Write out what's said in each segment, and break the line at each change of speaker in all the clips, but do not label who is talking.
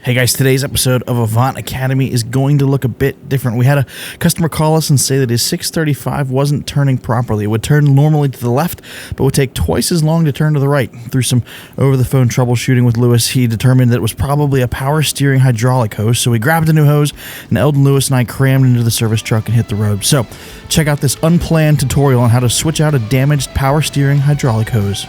Hey guys, today's episode of AVANT Academy is going to look a bit different. We had a customer call us and say that his 635 wasn't turning properly. It would turn normally to the left, but would take twice as long to turn to the right. Through some over-the-phone troubleshooting with Lewis, he determined that it was probably a power steering hydraulic hose, so we grabbed a new hose, and Eldon, Lewis, and I crammed into the service truck and hit the road. So, check out this unplanned tutorial on how to switch out a damaged power steering hydraulic hose.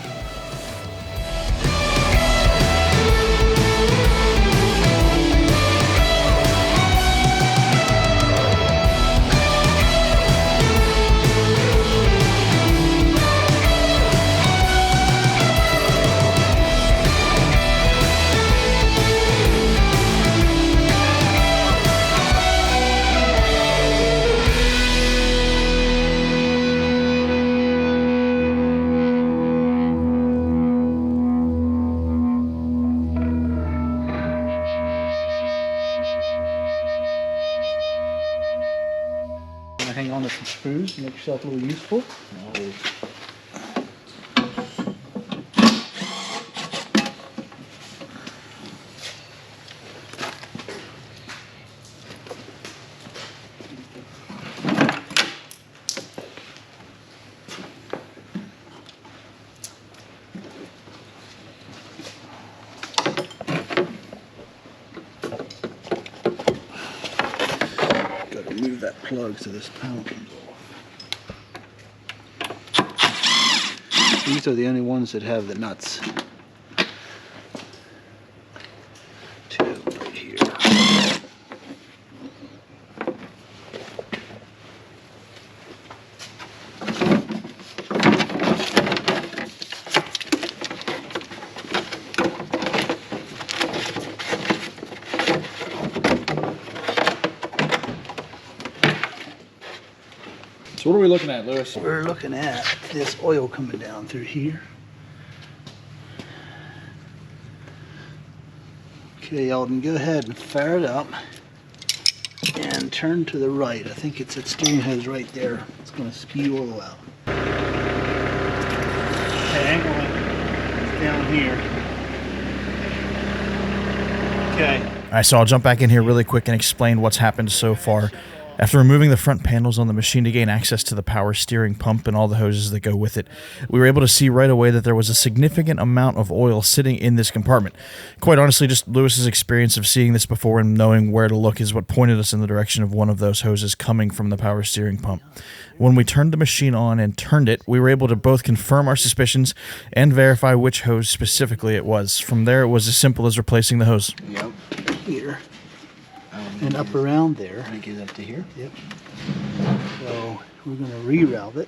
Hang on to some screws, make yourself a little useful. Remove that plug so this panel comes off. These are the only ones that have the nuts. Two right here.
So what are we looking at, Lewis?
We're looking at this oil coming down through here. Okay, Eldon, go ahead and fire it up and turn to the right. I think it's that steering hose right there. It's going to spew oil out. Okay, angle it down here. Okay.
All right, so I'll jump back in here really quick and explain what's happened so far. After removing the front panels on the machine to gain access to the power steering pump and all the hoses that go with it, we were able to see right away that there was a significant amount of oil sitting in this compartment. Quite honestly, just Lewis's experience of seeing this before and knowing where to look is what pointed us in the direction of one of those hoses coming from the power steering pump. When we turned the machine on and turned it, we were able to both confirm our suspicions and verify which hose specifically it was. From there, it was as simple as replacing the hose.
Yep. Here. And up around there.
I get up to here.
Yep. So we're going to reroute it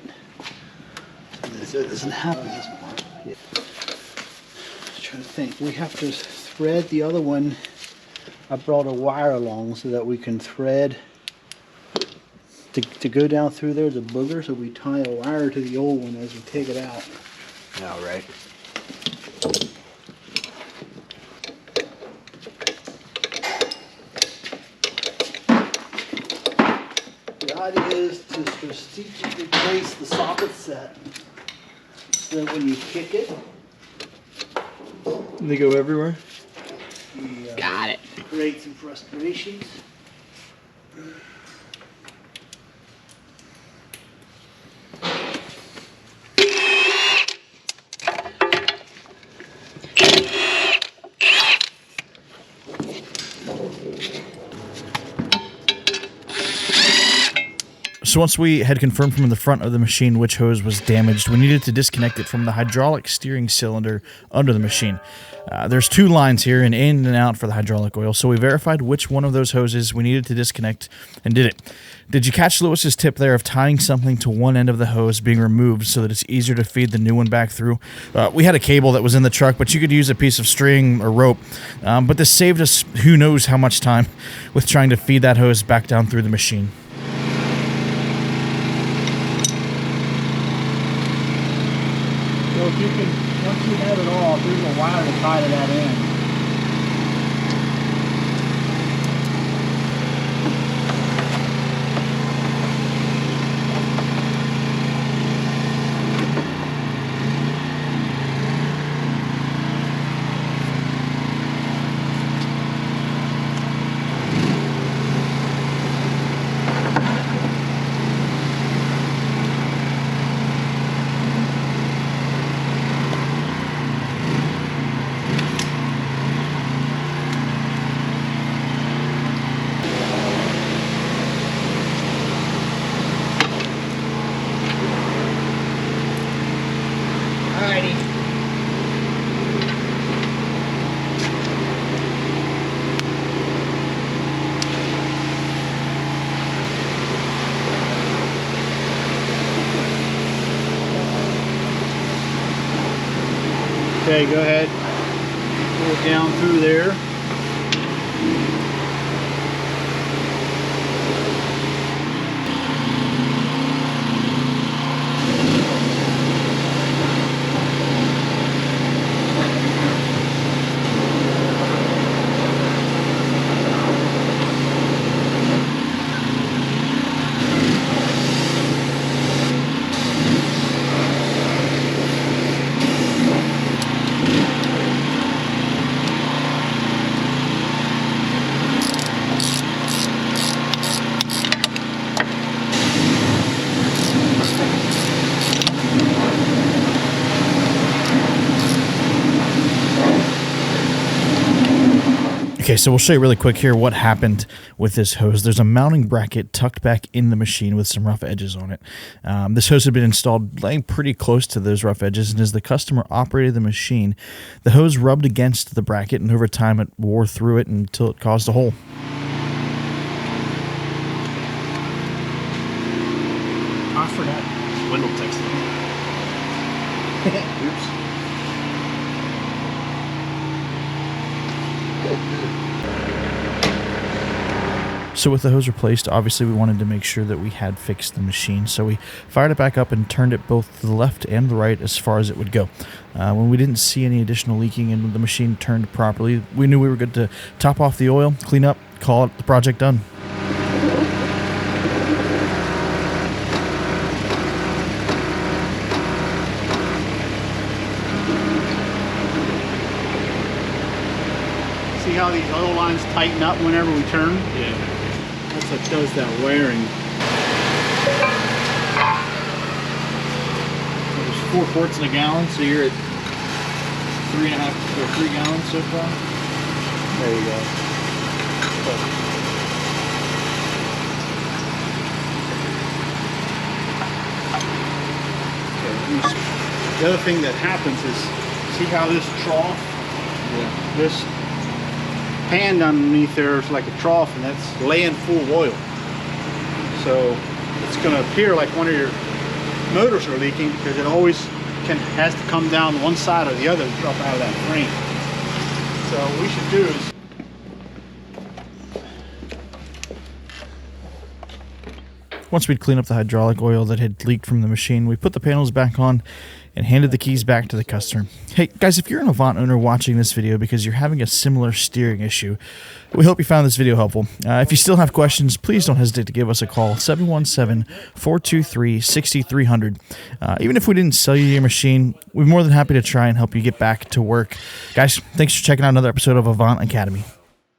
so it doesn't happen this part. Yep. I'm trying to think. We have to thread the other one. I brought a wire along so that we can thread to go down through there. There's a booger, so we tie a wire to the old one as we take it out.
All right.
The idea is to strategically place the socket set so that when you kick it,
They go everywhere?
Got it.
create some frustrations.
So once we had confirmed from the front of the machine which hose was damaged, we needed to disconnect it from the hydraulic steering cylinder under the machine. There's two lines here, an in and out for the hydraulic oil, so we verified which one of those hoses we needed to disconnect and did it. Did you catch Lewis's tip there of tying something to one end of the hose being removed so that it's easier to feed the new one back through? We had a cable that was in the truck, but you could use a piece of string or rope. But this saved us who knows how much time with trying to feed that hose back down through the machine.
So if you can, once you have it off, there's a wire to tie to that end. Okay, go ahead. Pull it down through there.
Okay, so we'll show you really quick here what happened with this hose. There's a mounting bracket tucked back in the machine with some rough edges on it. This hose had been installed laying pretty close to those rough edges, and as the customer operated the machine, the hose rubbed against the bracket, and over time it wore through it until it caused a hole.
I forgot. Wendell texted me. Oops.
So with the hose replaced, obviously we wanted to make sure that we had fixed the machine. So we fired it back up and turned it both to the left and the right as far as it would go. When we didn't see any additional leaking and the machine turned properly, we knew we were good to top off the oil, clean up, call it the project done.
See how these oil lines tighten up whenever we turn?
Yeah.
That's what does that wearing. So there's 4 quarts in a gallon, so you're at 3.5 or 3 gallons so far. There you go. Okay. The other thing that happens is, see how this trough, this pan underneath there is like a trough, and that's laying full of oil. So it's going to appear like one of your motors are leaking because it always has to come down one side or the other to drop out of that frame. So what we should do is
Once we'd cleaned up the hydraulic oil that had leaked from the machine, we put the panels back on and handed the keys back to the customer. Hey guys, if you're an Avant owner watching this video because you're having a similar steering issue, we hope you found this video helpful. If you still have questions, please don't hesitate to give us a call, 717-423-6300. Even if we didn't sell you your machine, we're more than happy to try and help you get back to work. Guys, thanks for checking out another episode of Avant Academy.